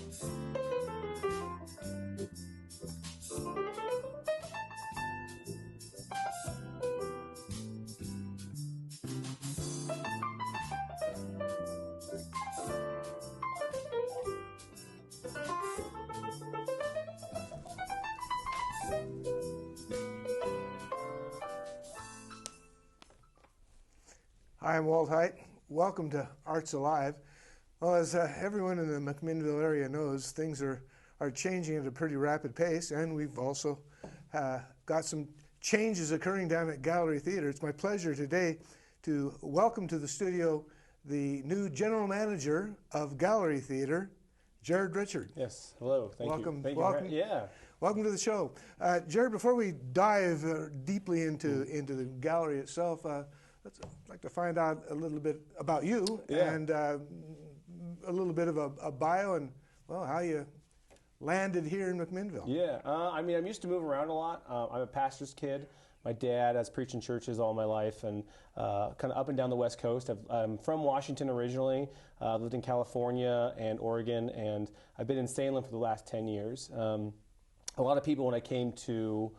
Hi, I'm Walt Haight. Welcome to Arts Alive. Well, as everyone in the McMinnville area knows, things are changing at a pretty rapid pace, and we've also got some changes occurring down at Gallery Theatre. It's my pleasure today to welcome to the studio the new general manager of Gallery Theatre, Jared Richard. Yes, hello, thank you. Welcome. Thank you. Welcome to the show. Jared, before we dive deeply into the gallery itself, I'd like to find out a little bit about you and a little bit of a bio and, well, how you landed here in McMinnville. Yeah, I'm used to moving around a lot. I'm a pastor's kid. My dad has preached in churches all my life and kind of up and down the West Coast. I'm from Washington originally, lived in California and Oregon, and I've been in Salem for the last 10 years. A lot of people, when I came to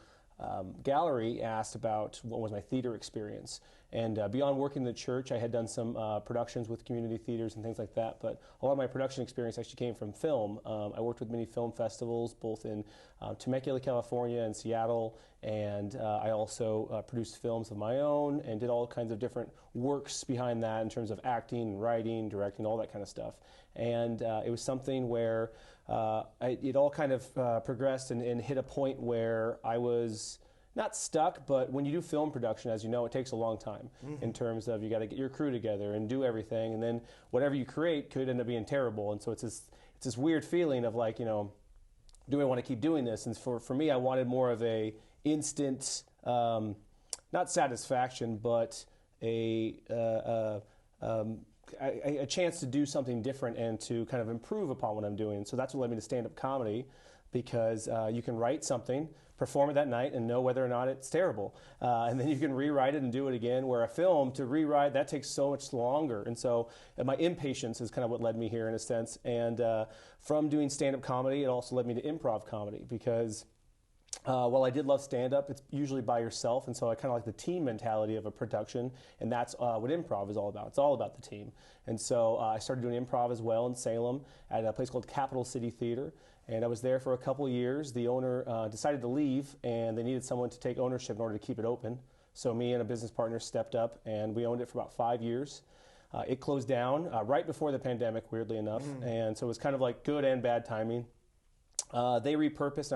Gallery, asked about what was my theater experience. And beyond working in the church, I had done some productions with community theaters and things like that, but a lot of my production experience actually came from film. I worked with many film festivals, both in Temecula, California and Seattle, and I also produced films of my own and did all kinds of different works behind that in terms of acting, writing, directing, all that kind of stuff. And it was something where it all kind of progressed and hit a point where I was not stuck, but when you do film production, as you know, it takes a long time in terms of you got to get your crew together and do everything, and then whatever you create could end up being terrible. And so it's this weird feeling of like, you know, do I want to keep doing this? And for me, I wanted more of a instant, not satisfaction, but a chance to do something different and to kind of improve upon what I'm doing. So that's what led me to stand-up comedy, because you can write something, perform it that night, and know whether or not it's terrible. And then you can rewrite it and do it again, where a film, to rewrite, that takes so much longer. And so my impatience is kind of what led me here in a sense. And from doing stand-up comedy, it also led me to improv comedy, because while I did love stand-up, it's usually by yourself, and so I kind of like the team mentality of a production, and that's what improv is all about. It's all about the team. And so I started doing improv as well in Salem at a place called Capital City Theater, and I was there for a couple years. The owner decided to leave, and they needed someone to take ownership in order to keep it open. So me and a business partner stepped up, and we owned it for about 5 years. It closed down right before the pandemic, weirdly enough, and so it was kind of like good and bad timing. They repurposed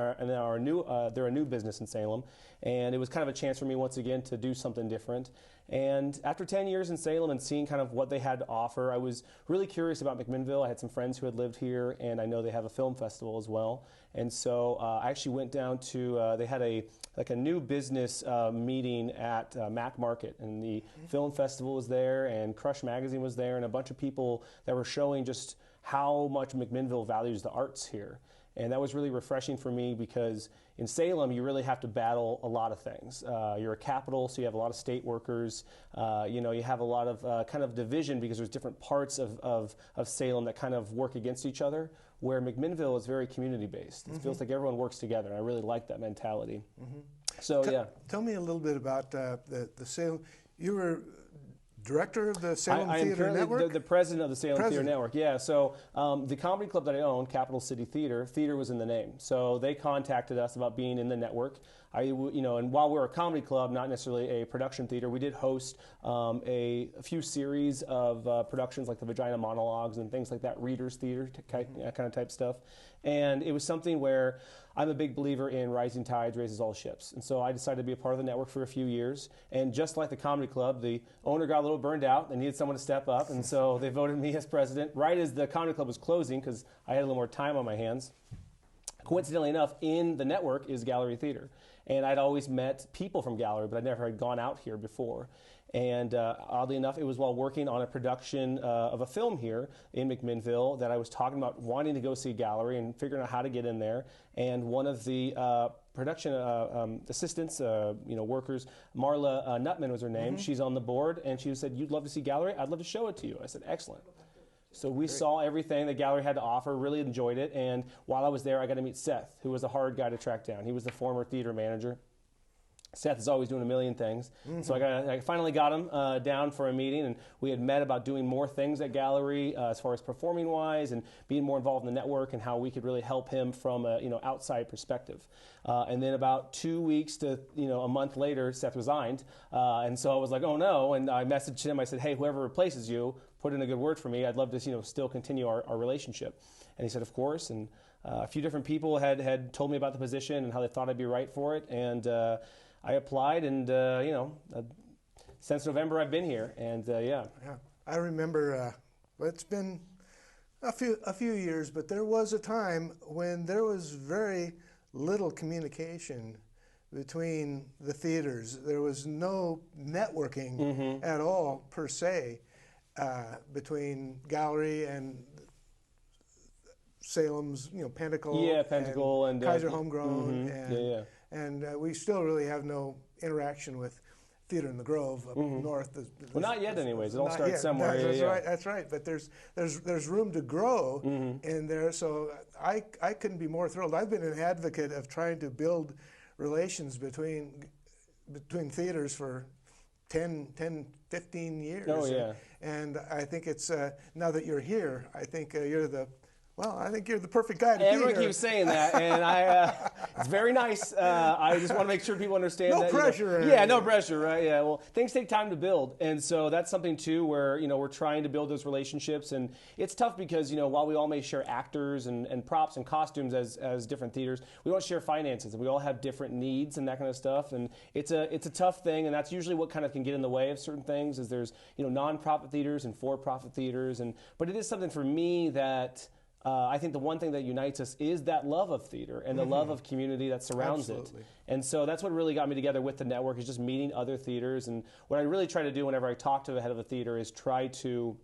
they're a new business in Salem, and it was kind of a chance for me once again to do something different. And after 10 years in Salem and seeing kind of what they had to offer, I was really curious about McMinnville. I had some friends who had lived here, and I know they have a film festival as well. And so I actually went down to, they had a new business meeting at Mac Market, and the film festival was there, and Crush Magazine was there, and a bunch of people that were showing just how much McMinnville values the arts here. And that was really refreshing for me, because in Salem, you really have to battle a lot of things. You're a capital, so you have a lot of state workers. You have a lot of kind of division, because there's different parts of Salem that kind of work against each other, where McMinnville is very community-based. It feels like everyone works together, and I really like that mentality. So, yeah. Tell me a little bit about the Salem. You were director of the Salem Theater Network? I am the president of the Salem Theater Network, yeah. So the comedy club that I own, Capital City Theater, theater was in the name. So they contacted us about being in the network. And while we're a comedy club, not necessarily a production theater, we did host a few series of productions like the Vagina Monologues and things like that, Readers Theater kind of type stuff. And it was something where I'm a big believer in rising tides raises all ships. And so I decided to be a part of the network for a few years. And just like the comedy club, the owner got a little burned out and needed someone to step up. And so they voted me as president right as the comedy club was closing, because I had a little more time on my hands. Coincidentally enough, in the network is Gallery Theater. And I'd always met people from Gallery, but I never had gone out here before. And oddly enough, it was while working on a production of a film here in McMinnville that I was talking about wanting to go see Gallery and figuring out how to get in there. And one of the production assistants, workers, Marla Nutman was her name. She's on the board, and she said, "You'd love to see Gallery? I'd love to show it to you." I said, "Excellent." So we saw everything the gallery had to offer, really enjoyed it, and while I was there, I got to meet Seth, who was a hard guy to track down. He was the former theater manager. Seth is always doing a million things. So I finally got him down for a meeting, and we had met about doing more things at Gallery as far as performing-wise and being more involved in the network and how we could really help him from a outside perspective. And then about 2 weeks to a month later, Seth resigned. And so I was like, oh no, and I messaged him. I said, hey, whoever replaces you, put in a good word for me. I'd love to still continue our relationship. And he said, of course. And a few different people had told me about the position and how they thought I'd be right for it. And I applied, and since November I've been here, and yeah. I remember. It's been a few years, but there was a time when there was very little communication between the theaters. There was no networking at all per se between Gallery and Salem's, Pentacle. Pentacle and Kaiser Homegrown, and we still really have no interaction with Theater in the Grove up north. Well, not yet, anyways. It all starts somewhere. That's right. That's right. But there's room to grow in there. So I couldn't be more thrilled. I've been an advocate of trying to build relations between theaters for 10, 15 years. Oh yeah. And I think it's now that you're here, I think you're the perfect guy to be here. Everyone keeps saying that, and it's very nice. I just want to make sure people understand that. No pressure. No pressure, right? Yeah, well, things take time to build, and so that's something, too, where, we're trying to build those relationships, and it's tough because, while we all may share actors and props and costumes as different theaters, we don't share finances, and we all have different needs and that kind of stuff, and it's a tough thing, and that's usually what kind of can get in the way of certain things, is there's, non-profit theaters and for-profit theaters, but it is something for me that I think the one thing that unites us is that love of theater and the love of community that surrounds it. And so that's what really got me together with the network, is just meeting other theaters. And what I really try to do whenever I talk to the head of a theater is try to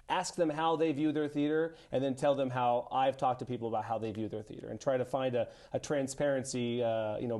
ask them how they view their theater, and then tell them how I've talked to people about how they view their theater, and try to find a transparency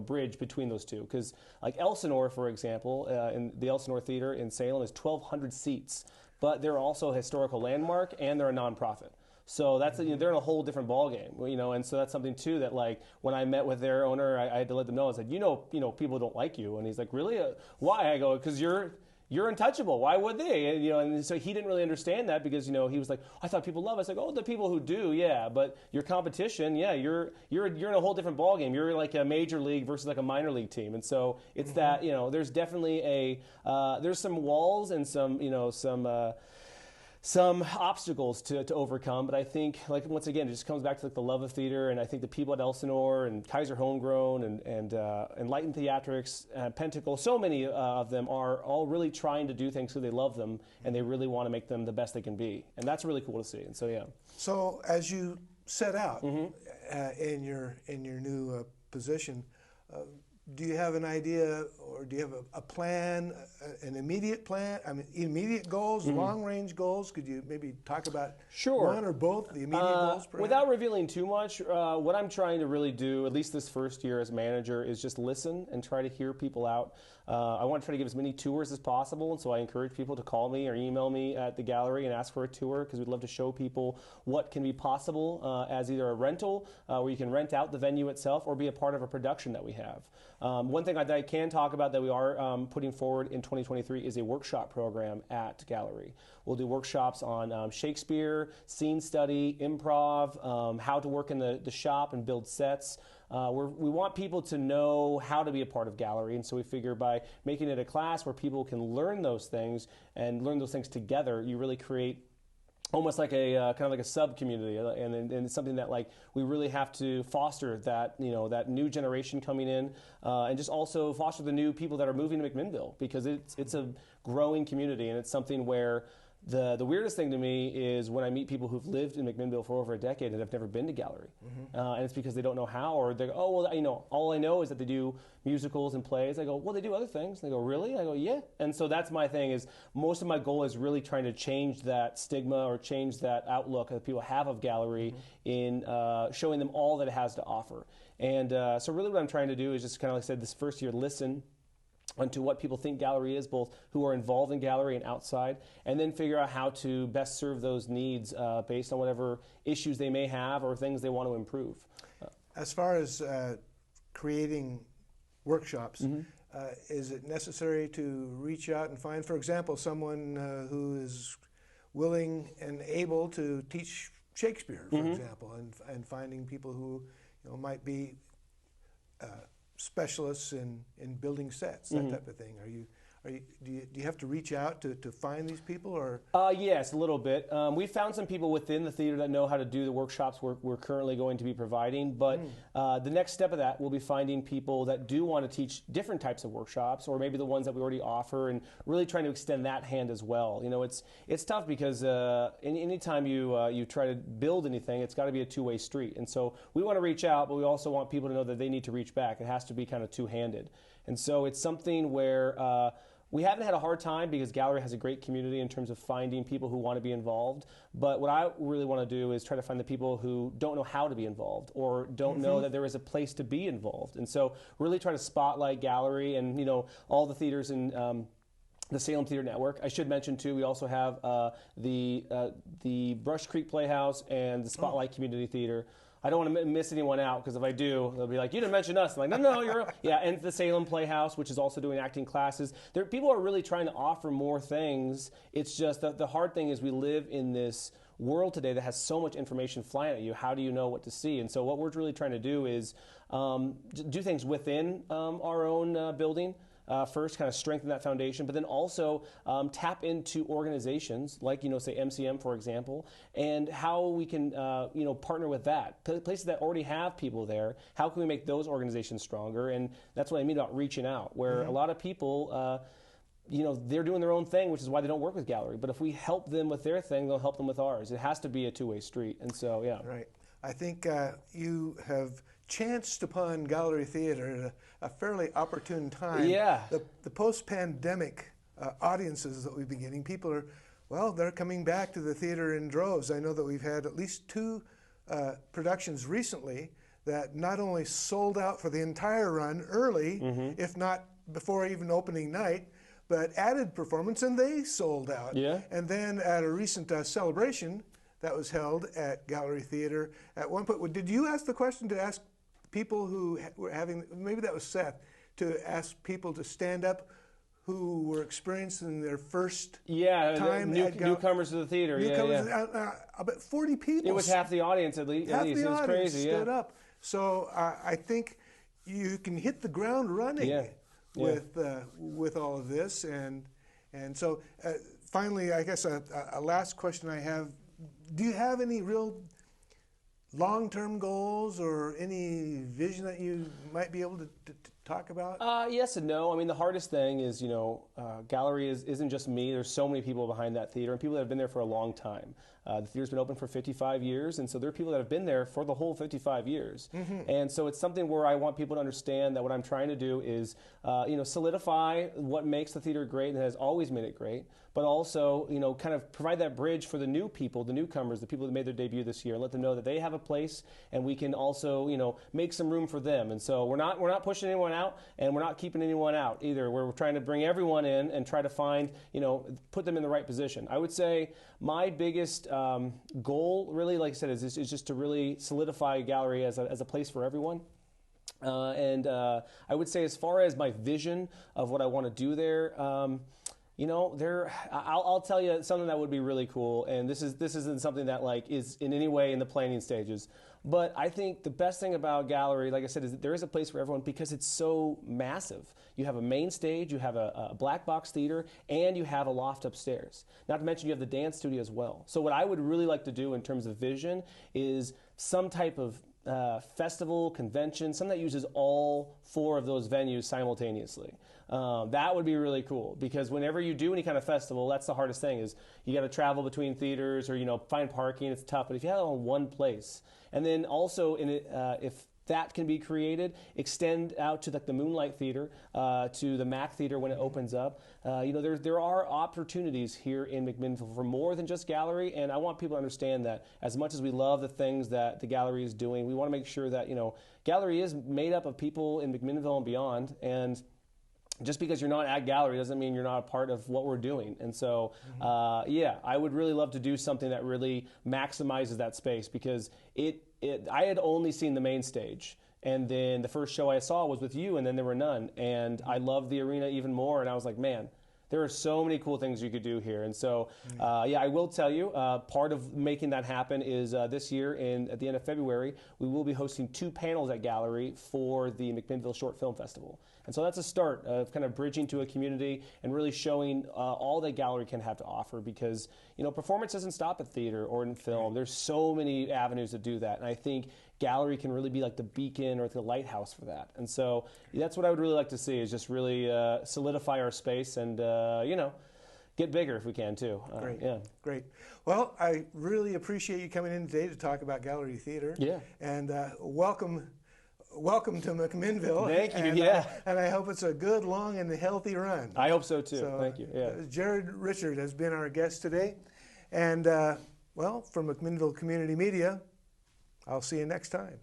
bridge between those two. Because like Elsinore, for example, in the Elsinore Theater in Salem is 1,200 seats, but they're also a historical landmark and they're a nonprofit. So that's they're in a whole different ballgame, and so that's something too that, like, when I met with their owner, I had to let them know. I said, people don't like you, and he's like, really? Why? I go, because you're untouchable. Why would they? And so he didn't really understand that, because he was like, I thought people love us. Like, oh, the people who do, yeah, but your competition, yeah, you're in a whole different ballgame. You're like a major league versus like a minor league team, and so it's that there's definitely there's some walls and some obstacles to overcome, but I think, like, once again, it just comes back to the love of theater, and I think the people at Elsinore and Kaiser Homegrown and Enlightened Theatrics, Pentacle, so many of them are all really trying to do things because they love them and they really want to make them the best they can be, and that's really cool to see. And so yeah. So as you set out in your new position, do you have an idea, or do you have a plan, an immediate plan? I mean, immediate goals, long-range goals? Could you maybe talk about one or both, the immediate goals? Perhaps? Without revealing too much, what I'm trying to really do, at least this first year as manager, is just listen and try to hear people out. I want to try to give as many tours as possible, and so I encourage people to call me or email me at the gallery and ask for a tour, because we'd love to show people what can be possible as either a rental, where you can rent out the venue itself, or be a part of a production that we have. One thing I can talk about that we are putting forward in 2023 is a workshop program at Gallery. We'll do workshops on Shakespeare, scene study, improv, how to work in the shop and build sets. We want people to know how to be a part of Gallery, and so we figure by making it a class where people can learn those things and learn those things together, you really create almost like a kind of like a sub community, and it's something that, like, we really have to foster that that new generation coming in, and just also foster the new people that are moving to McMinnville, because it's a growing community, and it's something where the weirdest thing to me is when I meet people who've lived in McMinnville for over a decade and have never been to Gallery, and it's because they don't know how, or they go, oh well, all I know is that they do musicals and plays. I go, well, they do other things. They go, really? I go, yeah. And so that's my thing, is most of my goal is really trying to change that stigma or change that outlook that people have of Gallery in showing them all that it has to offer. And so really what I'm trying to do is just kind of, like I said, this first year, listen. onto what people think gallery is, both who are involved in gallery and outside, and then figure out how to best serve those needs based on whatever issues they may have or things they want to improve. As far as creating workshops, is it necessary to reach out and find, for example, someone who is willing and able to teach Shakespeare, for example, and finding people who might be specialists in building sets, that type of thing? Do you have to reach out to find these people, or? Yes, a little bit. We found some people within the theater that know how to do the workshops we're currently going to be providing, but the next step of that will be finding people that do want to teach different types of workshops, or maybe the ones that we already offer, and really trying to extend that hand as well. It's tough because anytime you try to build anything, it's got to be a two-way street. And so we want to reach out, but we also want people to know that they need to reach back. It has to be kind of two-handed. And so it's something where we haven't had a hard time because gallery has a great community in terms of finding people who want to be involved. But what I really want to do is try to find the people who don't know how to be involved or don't know that there is a place to be involved. And so really try to spotlight gallery and all the theaters in the Salem Theater Network. I should mention too, we also have the Brush Creek Playhouse and the Spotlight Community Theater. I don't want to miss anyone out, because if I do, they'll be like, you didn't mention us. I'm like, no, you're... Yeah, and the Salem Playhouse, which is also doing acting classes. People are really trying to offer more things. It's just that the hard thing is we live in this world today that has so much information flying at you. How do you know what to see? And so what we're really trying to do is do things within our own building. First, kind of strengthen that foundation, but then also tap into organizations like, say MCM, for example, and how we can, partner with that. Places that already have people there, how can we make those organizations stronger? And that's what I mean about reaching out, where a lot of people, they're doing their own thing, which is why they don't work with gallery. But if we help them with their thing, they'll help them with ours. It has to be a two-way street. And so, yeah. Right. I think you have chanced upon gallery theater at a fairly opportune time. Yeah. The post-pandemic audiences that we've been getting, people are, they're coming back to the theater in droves. I know that we've had at least 2 productions recently that not only sold out for the entire run early, if not before even opening night, but added performance and they sold out. Yeah. And then at a recent celebration that was held at Gallery Theater, at one point, did you ask the question to ask people who were having, maybe that was Seth, to ask people to stand up who were experiencing their first time newcomers to the theater. Newcomers, about 40 people. It was half the audience at least. Half the it was audience crazy. stood up. So I think you can hit the ground running with all of this, and so finally, I guess a last question I have: do you have any real long-term goals or any vision that you might be able to talk about? Yes and no. I mean, the hardest thing is, gallery isn't just me. There's so many people behind that theater, and people that have been there for a long time. The theater's been open for 55 years, and so there are people that have been there for the whole 55 years. And so it's something where I want people to understand that what I'm trying to do is, solidify what makes the theater great and has always made it great, but also, kind of provide that bridge for the new people, the newcomers, the people that made their debut this year, and let them know that they have a place, and we can also, make some room for them. And so we're not pushing anyone out, and we're not keeping anyone out either. We're trying to bring everyone in and try to find, put them in the right position. I would say my biggest goal, really, like I said, is just to really solidify gallery as a place for everyone. And I would say, as far as my vision of what I want to do there, I'll tell you something that would be really cool, and this isn't something that is in any way in the planning stages. But I think the best thing about gallery, like I said, is that there is a place for everyone because it's so massive. You have a main stage, you have a black box theater, and you have a loft upstairs. Not to mention you have the dance studio as well. So what I would really like to do in terms of vision is some type of festival, convention, something that uses all 4 of those venues simultaneously. That would be really cool, because whenever you do any kind of festival, that's the hardest thing, is you got to travel between theaters or find parking. It's tough. But if you have it on one place, and then also if that can be created, extend out to the Moonlight Theater, to the Mac Theater when it opens up. There are opportunities here in McMinnville for more than just gallery, and I want people to understand that as much as we love the things that the gallery is doing, we want to make sure that gallery is made up of people in McMinnville and beyond, and just because you're not at gallery doesn't mean you're not a part of what we're doing. And so, yeah, I would really love to do something that really maximizes that space, because I had only seen the main stage. And then the first show I saw was with you, and then there were none. And I loved the arena even more, and I was like, man, there are so many cool things you could do here. And so, yeah, I will tell you, part of making that happen is this year, at the end of February, we will be hosting 2 panels at Gallery for the McMinnville Short Film Festival. And so that's a start of kind of bridging to a community and really showing all that Gallery can have to offer, because, you know, performance doesn't stop at theater or in film. There's so many avenues to do that. And I think Gallery can really be like the beacon or the lighthouse for that. And so that's what I would really like to see, is just really solidify our space and, you know, get bigger if we can too. Great. Yeah. Great. Well, I really appreciate you coming in today to talk about Gallery Theater. Yeah. And welcome to McMinnville. Thank you. And, and I hope it's a good, long, and healthy run. I hope so too. So, thank you. Yeah. Jared Richard has been our guest today. And, well, from McMinnville Community Media, I'll see you next time.